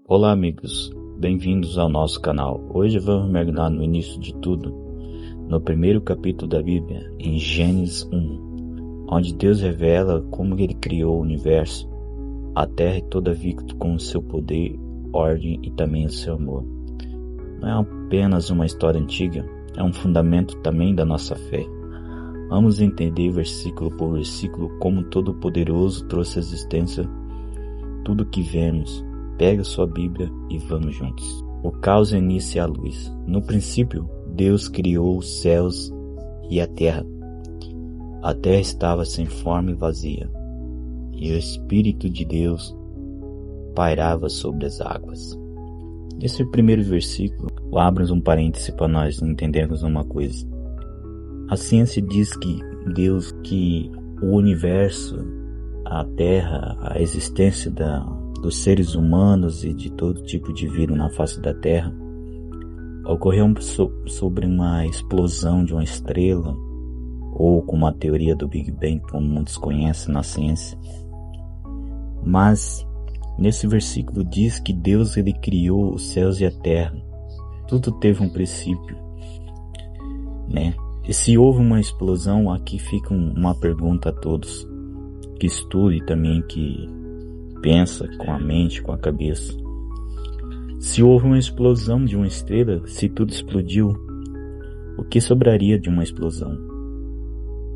Olá amigos, bem-vindos ao nosso canal. Hoje vamos mergulhar no início de tudo, no primeiro capítulo da Bíblia, em Gênesis 1, onde Deus revela como Ele criou o universo, a terra e toda a vida com o seu poder, ordem e também o seu amor. Não é apenas uma história antiga, é um fundamento também da nossa fé. Vamos entender versículo por versículo como Todo-Poderoso trouxe à existência tudo que vemos. Pega sua Bíblia e vamos juntos. O caos inicia a luz. No princípio, Deus criou os céus e a terra. A terra estava sem forma e vazia, e o Espírito de Deus pairava sobre as águas. Esse primeiro versículo abre um parêntese para nós entendermos uma coisa. A ciência diz que o universo, a terra, a existência dos seres humanos e de todo tipo de vida na face da Terra ocorreu sobre uma explosão de uma estrela, ou com uma teoria do Big Bang, como muitos conhecem na ciência. Mas nesse versículo diz que Deus ele criou os céus e a terra. Tudo teve um princípio, né? E se houve uma explosão, aqui fica uma pergunta a todos que estudam e também que pensa com a mente, com a cabeça. Se houve uma explosão de uma estrela, se tudo explodiu, o que sobraria de uma explosão?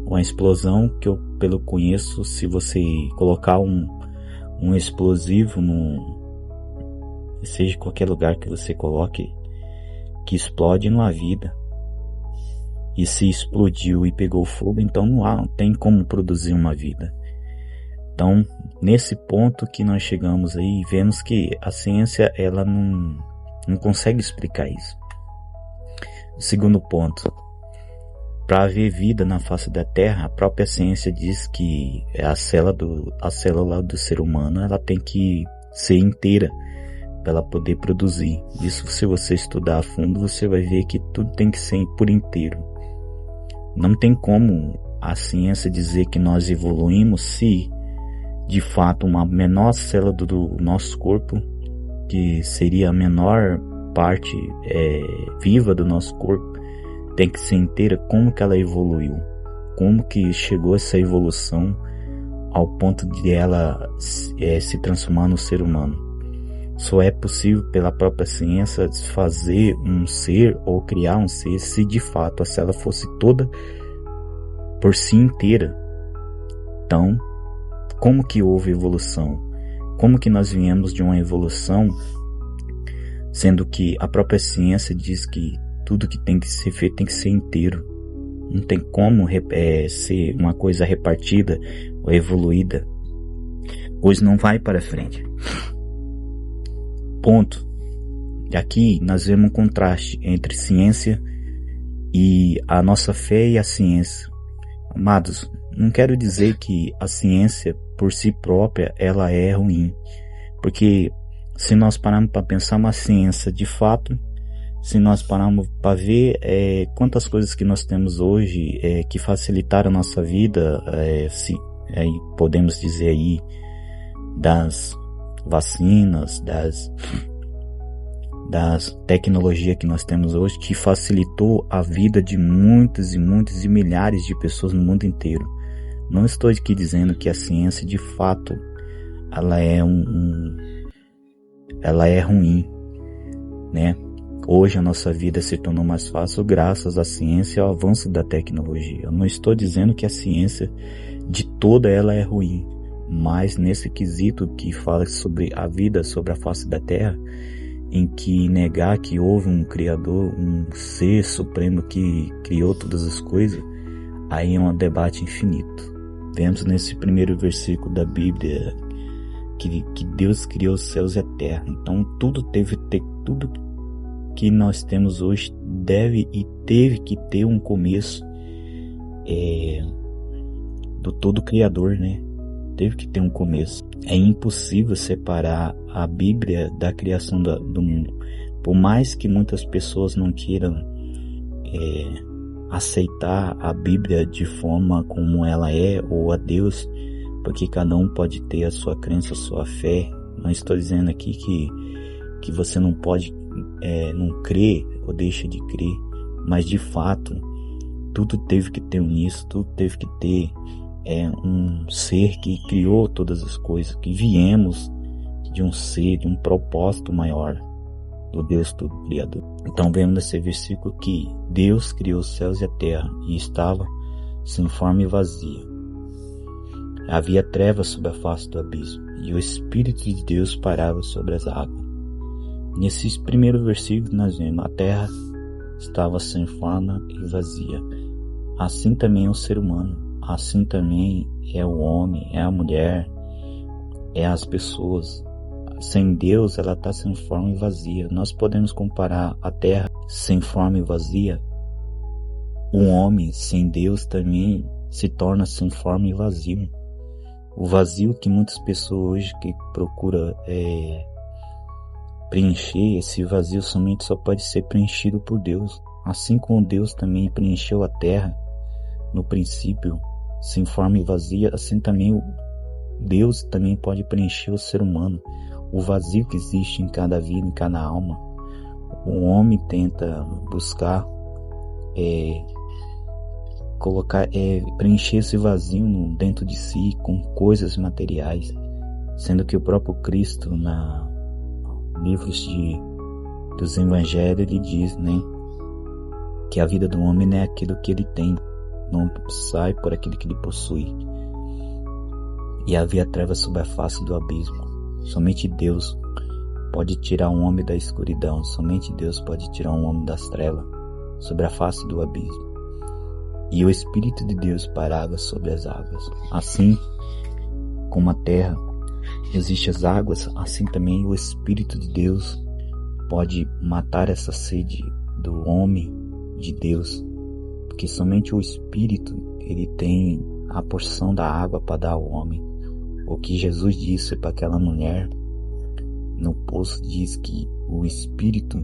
Uma explosão que eu pelo conheço, se você colocar um explosivo seja qualquer lugar que você coloque, que explode, não há vida. E se explodiu e pegou fogo, então não tem como produzir uma vida. Então, nesse ponto que nós chegamos aí, vemos que a ciência ela não consegue explicar isso. O segundo ponto, para haver vida na face da Terra, a própria ciência diz que a célula do ser humano ela tem que ser inteira para ela poder produzir. Isso, se você estudar a fundo, você vai ver que tudo tem que ser por inteiro. Não tem como a ciência dizer que nós evoluímos se de fato uma menor célula do nosso corpo, que seria a menor parte viva do nosso corpo, tem que ser inteira. Como que ela evoluiu? Como que chegou essa evolução ao ponto de ela se transformar no ser humano? Só é possível pela própria ciência fazer um ser ou criar um ser se de fato a célula fosse toda por si inteira. Então, como que houve evolução? Como que nós viemos de uma evolução, sendo que a própria ciência diz que tudo que tem que ser feito tem que ser inteiro? Não tem como ser uma coisa repartida ou evoluída, pois não vai para frente. Ponto. Aqui nós vemos um contraste entre ciência e a nossa fé e a ciência. Amados, não quero dizer que a ciência por si própria ela é ruim, porque se nós pararmos para pensar uma ciência de fato, se nós pararmos para ver quantas coisas que nós temos hoje que facilitaram a nossa vida, podemos dizer aí das vacinas, das tecnologias que nós temos hoje, que facilitou a vida de muitas e muitas e milhares de pessoas no mundo inteiro. Não estou aqui dizendo que a ciência de fato ela é ruim, né? Hoje a nossa vida se tornou mais fácil graças à ciência e ao avanço da tecnologia. Eu não estou dizendo que a ciência de toda ela é ruim, mas nesse quesito que fala sobre a vida sobre a face da Terra, em que negar que houve um Criador, um Ser Supremo que criou todas as coisas, aí é um debate infinito. Vemos nesse primeiro versículo da Bíblia que Deus criou os céus e a terra. Então tudo que nós temos hoje teve que ter um começo do todo Criador, né? Teve que ter um começo. É impossível separar a Bíblia da criação do mundo. Por mais que muitas pessoas não queiram aceitar a Bíblia de forma como ela é, ou a Deus, porque cada um pode ter a sua crença, a sua fé. Não estou dizendo aqui que que você não pode não crer ou deixa de crer, mas de fato tudo teve que ter um início, tudo teve que ter um ser que criou todas as coisas, que viemos de um ser, de um propósito maior do Deus todo criador. Então vemos nesse versículo que Deus criou os céus e a terra e estava sem forma e vazia. Havia trevas sobre a face do abismo e o Espírito de Deus pairava sobre as águas. Nesses primeiros versículos nós vemos a terra estava sem forma e vazia. Assim também é o ser humano, assim também é o homem, é a mulher, é as pessoas. Sem Deus ela está sem forma e vazia. Nós podemos comparar a terra sem forma e vazia. O homem sem Deus também se torna sem forma e vazio. O vazio que muitas pessoas hoje que procuram preencher, esse vazio somente só pode ser preenchido por Deus. Assim como Deus também preencheu a terra no princípio sem forma e vazia, assim também Deus também pode preencher o ser humano. O vazio que existe em cada vida, em cada alma. O homem tenta buscar preencher esse vazio dentro de si com coisas materiais, sendo que o próprio Cristo, na livros dos Evangelhos, ele diz, que a vida do homem não é aquilo que ele tem, não sai por aquilo que ele possui. E havia trevas sobre a face do abismo. Somente Deus pode tirar um homem da escuridão, somente Deus pode tirar um homem das trevas sobre a face do abismo. E o Espírito de Deus pairava sobre as águas. Assim como a terra existe as águas, assim também o Espírito de Deus pode matar essa sede do homem de Deus, porque somente o Espírito ele tem a porção da água para dar ao homem. O que Jesus disse para aquela mulher no poço diz que o Espírito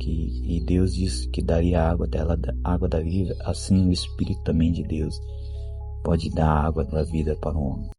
e Deus disse que daria a água dela, a água da vida. Assim o Espírito também de Deus pode dar a água da vida para o homem.